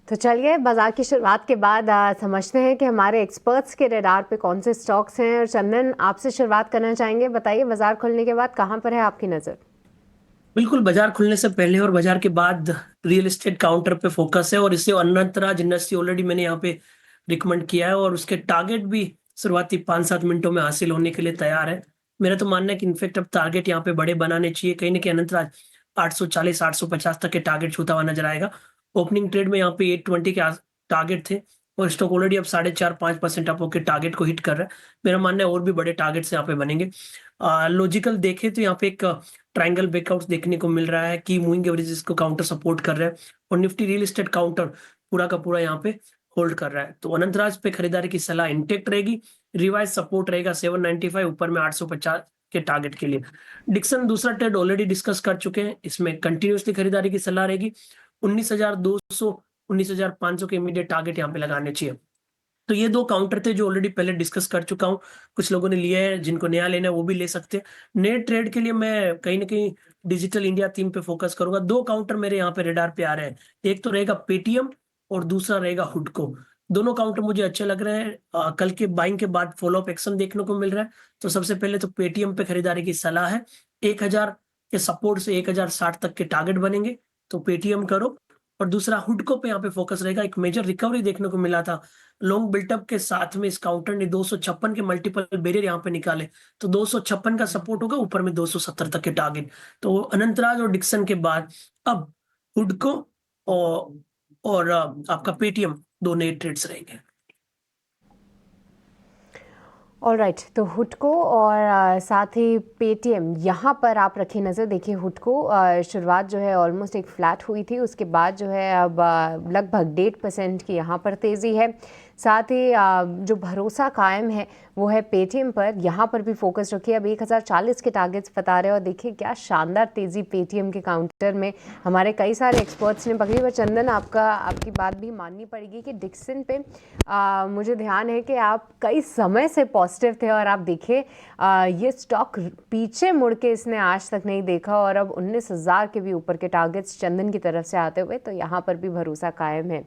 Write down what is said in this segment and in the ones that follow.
तो चलिए बाजार की शुरुआत के बाद समझते हैं कि हमारे एक्सपर्ट्स के रडार पे कौन से स्टॉक्स हैं। और चंदन, आपसे शुरुआत करना चाहेंगे, बताइए बाजार खुलने के बाद कहां पर है आपकी नज़र? बिल्कुल, बाजार खुलने से पहले और बाजार के बाद रियल एस्टेट काउंटर पे फोकस है, और इसे अनंतराज इंडस्ट्री ऑलरेडी मैंने यहाँ पे रिकमेंड किया है, और उसके टारगेट भी शुरुआती 5-7 मिनटों में हासिल होने के लिए तैयार है। मेरा तो मानना है कि इनफेक्ट अब टारगेट यहाँ पे बड़े बनाने चाहिए। कहीं ना कहीं अनंतराज 840 850 तक के टारगेट छूता हुआ नजर आएगा। ओपनिंग ट्रेड में यहाँ पे 820 के टारगेट थे, और स्टॉक ऑलरेडी अब 4.5-5% अप होकर टारगेट को हिट कर रहा है। मेरा मानना है और भी बड़े टारगेट्स यहाँ पे बनेंगे। लॉजिकल देखें तो यहाँ पे एक ट्रायंगल ब्रेकआउट देखने को मिल रहा है कि मूविंग एवरेजेस को काउंटर सपोर्ट कर रहा है, और निफ्टी रियल एस्टेट काउंटर पूरा का पूरा यहाँ पे होल्ड कर रहा है। तो अनंतराज पे खरीदारी की सलाह इंटेक्ट रहेगी। रिवाइज सपोर्ट रहेगा 795, ऊपर में 850 के टारगेट के लिए। डिक्सन दूसरा ट्रेड ऑलरेडी डिस्कस कर चुके हैं, इसमें कंटिन्यूसली खरीदारी की सलाह रहेगी। 19,200 19,500 के इमीडिएट टारगेट यहाँ पे लगाने चाहिए। तो ये दो काउंटर थे जो ऑलरेडी पहले डिस्कस कर चुका हूँ। कुछ लोगों ने लिया है, जिनको नया लेना है वो भी ले सकते हैं। नए ट्रेड के लिए मैं कहीं ना कहीं डिजिटल इंडिया थीम पे फोकस करूंगा। दो काउंटर मेरे यहाँ पे रेडार पे आ रहे हैं, एक तो रहेगा पेटीएम और दूसरा रहेगा हुडको। दोनों काउंटर मुझे अच्छे लग रहे हैं। कल के बाइंग के बाद फॉलोअप एक्शन देखने को मिल रहा है। तो सबसे पहले तो पेटीएम पे खरीदारी की सलाह है। 1,000 के सपोर्ट से 1,060 तक के टारगेट बनेंगे, तो पेटीएम करो। और दूसरा हुडको पे यहाँ पे फोकस रहेगा। एक मेजर रिकवरी देखने को मिला था लॉन्ग बिल्टअप के साथ में, इस काउंटर ने 256 के मल्टीपल बैरियर यहाँ पे निकाले। तो 256 का सपोर्ट होगा, ऊपर में 270 तक के टारगेट। तो अनंतराज और डिक्सन के बाद अब हुडको और आपका पेटीएम दो नए ट्रेड्स रहेंगे। ऑलराइट, तो हुडको और साथ ही पेटीएम यहाँ पर आप रखिए नज़र। देखिए हुडको शुरुआत जो है ऑलमोस्ट एक फ्लैट हुई थी, उसके बाद जो है अब लगभग 1.5% की यहाँ पर तेज़ी है। साथ ही जो भरोसा कायम है वो है पेटीएम पर, यहाँ पर भी फोकस रखिए। अब 1,040 के टारगेट्स बता रहे हैं, और देखिए क्या शानदार तेज़ी पेटीएम के काउंटर में हमारे कई सारे एक्सपर्ट्स ने पकड़ी। और चंदन, आपकी बात भी माननी पड़ेगी कि डिक्सन पे मुझे ध्यान है कि आप कई समय से पॉजिटिव थे, और आप देखिए ये स्टॉक पीछे मुड़ के इसने आज तक नहीं देखा, और अब 19,000 के भी ऊपर के टारगेट्स चंदन की तरफ से आते हुए, तो यहाँ पर भी भरोसा कायम है।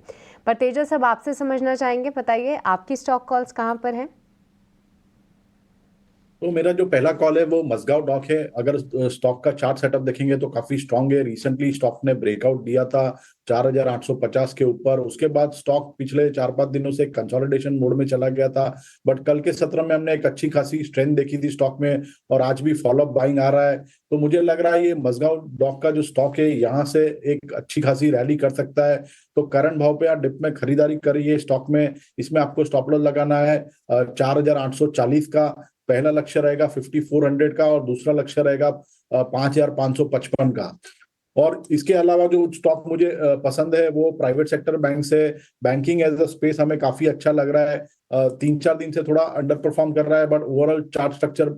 पर तेजस, अब आपसे समझना चाहेंगे, बताइए आपकी स्टॉक कॉल्स कहाँ पर हैं? तो मेरा जो पहला कॉल है वो मजगांव डॉक है। अगर स्टॉक का चार्ट सेटअप देखेंगे तो काफी स्ट्रांग है। रिसेंटली स्टॉक ने ब्रेकआउट दिया था 4,850 के ऊपर। उसके बाद स्टॉक पिछले 4-5 दिनों से कंसोलिडेशन मोड में चला गया था, बट कल के सत्र में हमने एक अच्छी खासी स्ट्रेंथ देखी थी स्टॉक में, और आज भी फॉलोअप बाइंग आ रहा है। तो मुझे लग रहा है ये मजगांव डॉक का जो स्टॉक है यहाँ से एक अच्छी खासी रैली कर सकता है। तो करंट भाव पे आप डिप में खरीदारी करिए स्टॉक में। इसमें आपको स्टॉप लॉस लगाना है 4,840 का। पहला लक्ष्य रहेगा 5,400 का, और दूसरा लक्ष्य रहेगा 5,555 का। और इसके अलावा जो स्टॉक मुझे पसंद है वो प्राइवेट सेक्टर बैंक से। बैंकिंग एज अ स्पेस हमें काफी अच्छा लग रहा है। 3-4 दिन से थोड़ा अंडर परफॉर्म कर रहा है, but overall chart structure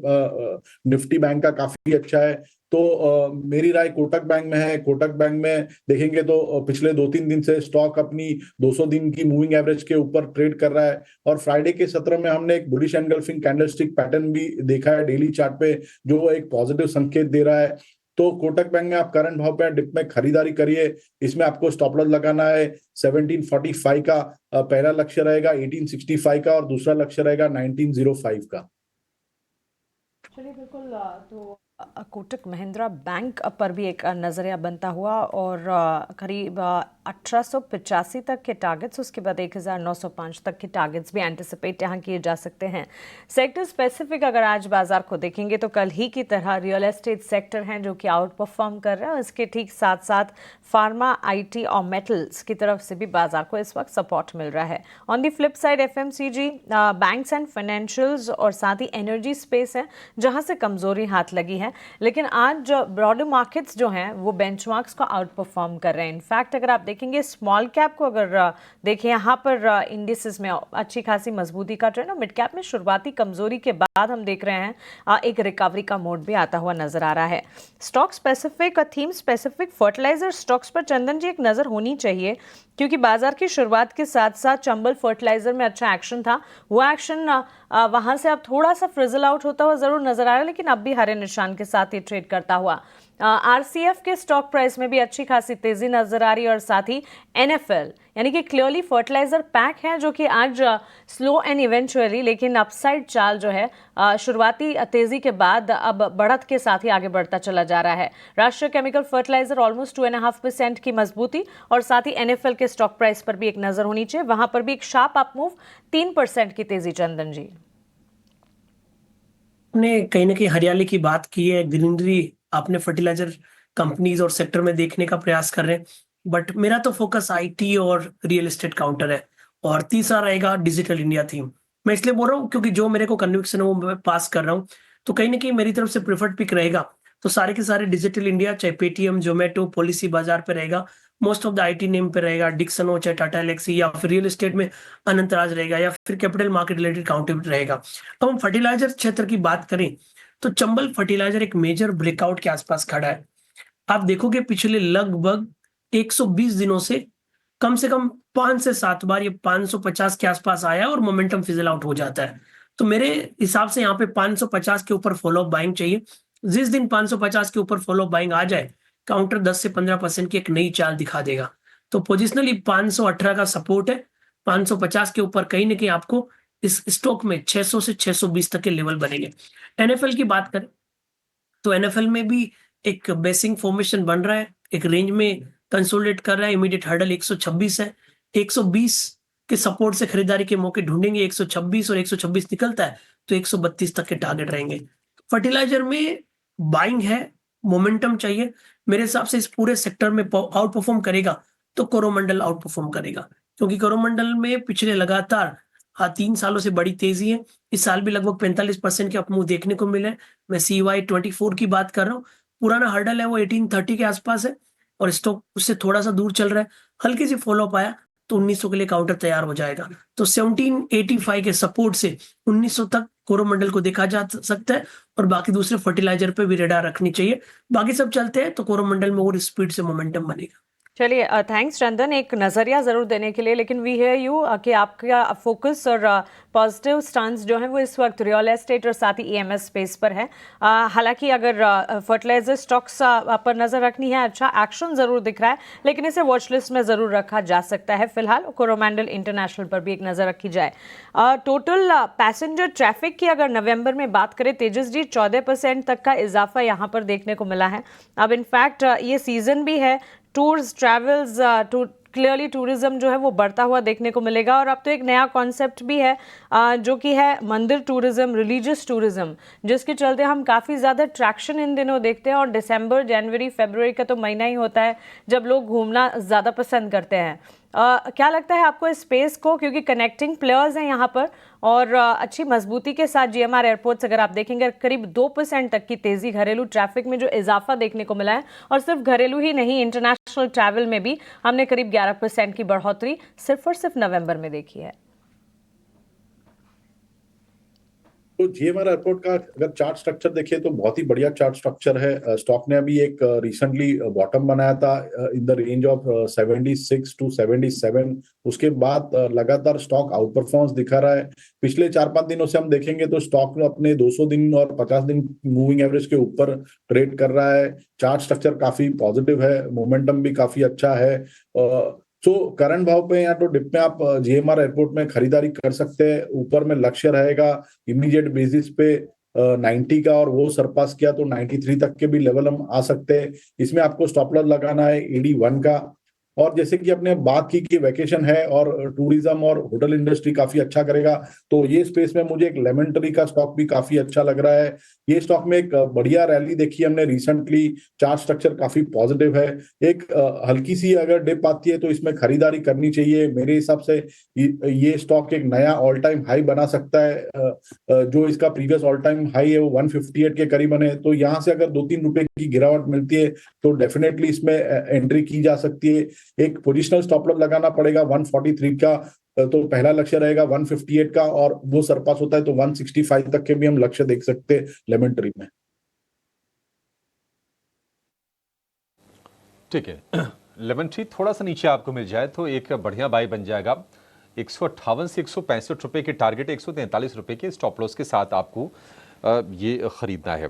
Nifty bank का काफी अच्छा है। तो मेरी राय कोटक बैंक में है। कोटक बैंक में देखेंगे तो पिछले 2-3 दिन से स्टॉक अपनी 200 दिन की मूविंग एवरेज के ऊपर ट्रेड कर रहा है, और फ्राइडे के सत्र में हमने एक बुलिश एंगल्फिंग कैंडलस्टिक पैटर्न भी देखा है डेली चार्ट पे, जो एक पॉजिटिव संकेत दे रहा है। तो कोटक बैंक में आप करंट भाव पे डिप में खरीदारी करिए। इसमें आपको स्टॉप लॉस लगाना है 1745 का। पहला लक्ष्य रहेगा 1865 का, और दूसरा लक्ष्य रहेगा 1905 का। चलिए बिल्कुल। तो कोटक महिंद्रा बैंक पर भी एक नज़रिया बनता हुआ, और करीब 1885 तक के टारगेट्स, उसके बाद 1905 तक के टारगेट्स भी एंटिसिपेट यहाँ किए जा सकते हैं। सेक्टर स्पेसिफिक अगर आज बाजार को देखेंगे तो कल ही की तरह रियल एस्टेट सेक्टर हैं जो कि आउट परफॉर्म कर रहा है, और इसके ठीक साथ साथ फार्मा, आईटी और मेटल्स की तरफ से भी बाजार को इस वक्त सपोर्ट मिल रहा है। On the flip side FMCG, banks and financials और साथ ही एनर्जी स्पेस है जहां से कमजोरी हाथ लगी है। लेकिन आज जो ब्रॉडर मार्केट्स जो हैं वो बेंचमार्क्स को आउट परफॉर्म कर रहे हैं। इनफैक्ट अगर आप देखेंगे स्मॉल कैप को, अगर देखें यहाँ पर इंडिसेस में अच्छी खासी मजबूती का ट्रेंड, और मिड कैप में शुरुआती कमजोरी के बाद हम देख रहे हैं एक रिकवरी का मोड भी आता हुआ नजर आ रहा है। स्टॉक स्पेसिफिक और थीम स्पेसिफिक फर्टिलाइजर स्टॉक्स पर चंदन जी एक नजर होनी चाहिए, क्योंकि बाजार की शुरुआत के साथ साथ चंबल फर्टिलाइजर में अच्छा एक्शन था। वो एक्शन वहां से अब थोड़ा सा फ्रिजल आउट होता हुआ जरूर नजर आ रहा है, लेकिन अब भी हरे निशान के साथ ये ट्रेड करता हुआ। आरसीएफ के स्टॉक प्राइस में भी अच्छी खासी तेजी नजर आ रही है और साथ ही एनएफएल यानी कि क्लियरली फर्टिलाइजर पैक है जो कि आज स्लो एंड इवेंचुअली लेकिन अपसाइड चाल जो है शुरुआती तेजी के बाद अब बढ़त के साथ ही आगे बढ़ता चला जा रहा है। राष्ट्रीय केमिकल फर्टिलाइजर ऑलमोस्ट 2.5% की मजबूती और साथ ही एनएफएल के स्टॉक प्राइस पर भी एक नजर होनी चाहिए, वहां पर भी एक शार्प अप मूव 3% की तेजी। चंदन जी, आपने कहीं ना कहीं हरियाली की बात की है, ग्रीनरी आपने फर्टिलाइजर कंपनीज और सेक्टर में देखने का प्रयास कर रहे हैं, बट मेरा तो फोकस आईटी और रियल एस्टेट काउंटर है और तीसरा रहेगा डिजिटल इंडिया थीम। मैं इसलिए बोल रहा हूँ क्योंकि जो मेरे को कन्विक्शन है वो मैं पास कर रहा हूँ, तो कहीं ना कहीं मेरी तरफ से प्रेफर्ड पिक रहेगा। तो सारे के सारे डिजिटल इंडिया, चाहे पेटीएम, जोमेटो, पॉलिसी बाजार पे रहेगा, most of the IT name पे रहेगा, डिक्सन हो चाहे टाटा एलेक्सी, या फिर रियल एस्टेट में अनंतराज रहेगा, या फिर कैपिटल मार्केट रिलेटेड काउंटर रहेगा। तो हम फर्टिलाइजर क्षेत्र की बात करें तो चंबल फर्टिलाइजर एक मेजर ब्रेकआउट के आसपास खड़ा है। आप देखोगे पिछले लगभग 120 दिनों से कम 5 से 7 बार ये 550 के आसपास आया और मोमेंटम फिजल आउट हो जाता है। तो मेरे हिसाब से यहाँ पे 550 के ऊपर फॉलो बाइंग चाहिए। जिस दिन 550 के ऊपर फॉलो बाइंग आ जाए, काउंटर 10 से 15% की एक नई चाल दिखा देगा। तो पोजिशनली 518 का सपोर्ट है, 550 के ऊपर कहीं ना कहीं आपको इस स्टॉक में 600 से 620 तक के लेवल बनेंगे। एनएफएल की बात करें तो एनएफएल में भी एक बेसिंग फॉर्मेशन बन रहा है, एक रेंज में कंसोलिडेट कर रहा है। इमीडिएट हर्डल 126 है, 120 के सपोर्ट से खरीदारी के मौके ढूंढेंगे। 126 और 126 निकलता है तो 132 तक के टारगेट रहेंगे। फर्टिलाइजर में बाइंग है, मोमेंटम चाहिए। मेरे हिसाब से इस पूरे सेक्टर में आउट परफॉर्म करेगा तो कोरोमंडल आउट परफॉर्म करेगा, क्योंकि कोरोमंडल में पिछले लगातार 3 सालों से बड़ी तेजी है। इस साल भी लगभग 45% के अपमूव देखने को मिले। मैं CY24 की बात कर रहा हूँ। पुराना हर्डल है वो 1830 के आसपास है और स्टॉक उससे थोड़ा सा दूर चल रहा है। हल्की सी फॉलो अप आया तो 1900 के लिए काउंटर तैयार हो जाएगा। तो 1785 के सपोर्ट से 1900 तक कोरोमंडल को देखा जा सकता है और बाकी दूसरे फर्टिलाइजर पे भी रेडार रखनी चाहिए। बाकी सब चलते हैं तो कोरोमंडल में और स्पीड से मोमेंटम बनेगा। चलिए, थैंक्स चंदन एक नज़रिया ज़रूर देने के लिए, लेकिन वी हियर यू कि आपका फोकस और पॉजिटिव स्टांस जो है वो इस वक्त रियल एस्टेट और साथ ही EMS स्पेस पर है। हालांकि अगर फर्टिलाइजर स्टॉक्स पर नज़र रखनी है, अच्छा एक्शन ज़रूर दिख रहा है, लेकिन इसे वॉच लिस्ट में ज़रूर रखा जा सकता है। फिलहाल कोरोमंडल इंटरनेशनल पर भी एक नज़र रखी जाए। टोटल पैसेंजर ट्रैफिक की अगर नवंबर में बात करें तेजस जी, 14% तक का इजाफा यहाँ पर देखने को मिला है। अब इनफैक्ट ये सीज़न भी है, टूर्स ट्रैवल्स क्लियरली टूरिज्म जो है वो बढ़ता हुआ देखने को मिलेगा। और अब तो एक नया कॉन्सेप्ट भी है जो कि है मंदिर टूरिज्म, रिलीजियस टूरिज्म, जिसके चलते हम काफ़ी ज़्यादा ट्रैक्शन इन दिनों देखते हैं। और दिसंबर, जनवरी, फरवरी का तो महीना ही होता है जब लोग घूमना ज़्यादा पसंद करते हैं। क्या लगता है आपको इस स्पेस को, क्योंकि कनेक्टिंग प्लेयर्स हैं यहाँ पर और अच्छी मजबूती के साथ GMR एयरपोर्ट्स अगर आप देखेंगे करीब 2% तक की तेज़ी घरेलू ट्रैफिक में जो इजाफा देखने को मिला है, और सिर्फ घरेलू ही नहीं इंटरनेशनल ट्रैवल में भी हमने करीब 11% की बढ़ोतरी सिर्फ और सिर्फ नवंबर में देखी है। तो GMR एयरपोर्ट का अगर चार्ट स्ट्रक्चर देखिए तो बहुत ही बढ़िया चार्ट स्ट्रक्चर है। स्टॉक ने अभी एक रिसेंटली बॉटम बनाया था in the range of 76 to 77। उसके बाद लगातार स्टॉक आउट परफॉर्मेंस दिखा रहा है। पिछले 4-5 दिनों से हम देखेंगे तो स्टॉक अपने 200 दिन और 50 दिन मूविंग एवरेज के ऊपर ट्रेड कर रहा है। चार्ट स्ट्रक्चर काफी पॉजिटिव है, मोमेंटम भी काफी अच्छा है। तो करंट भाव पे या तो डिप में आप GMR एयरपोर्ट में खरीदारी कर सकते हैं। ऊपर में लक्ष्य रहेगा इमीडिएट बेसिस पे 90 का, और वो सरपास किया तो 93 तक के भी लेवल हम आ सकते हैं। इसमें आपको स्टॉप लॉस लगाना है AD1 का। और जैसे कि आपने बात की कि वैकेशन है और टूरिज्म और होटल इंडस्ट्री काफी अच्छा करेगा, तो ये स्पेस में मुझे एक लेमन ट्री का स्टॉक भी काफी अच्छा लग रहा है। ये स्टॉक में एक बढ़िया रैली देखी हमने रिसेंटली, चार्ट स्ट्रक्चर काफी पॉजिटिव है। एक हल्की सी अगर डिप आती है तो इसमें खरीदारी करनी चाहिए। मेरे हिसाब से ये स्टॉक एक नया ऑल टाइम हाई बना सकता है। जो इसका प्रीवियस ऑल टाइम हाई है वो 158 के करीबन है। तो यहाँ से अगर 2-3 रुपए की गिरावट मिलती है तो डेफिनेटली इसमें एंट्री की जा सकती है। एक पोजिशनल स्टॉप लॉस लगाना पड़ेगा 143 का, तो पहला लक्ष्य रहेगा 158 का, और वो सरपास होता है तो 165 तक के भी हम लक्ष्य देख सकते हैं लेमन ट्री में। ठीक है, लेमन ट्री थोड़ा सा नीचे आपको मिल जाए तो एक बढ़िया बाई बन जाएगा। 158 से 165 रुपए के टारगेट, 143 रुपए के स्टॉप लॉस के साथ आपको ये खरीदना है।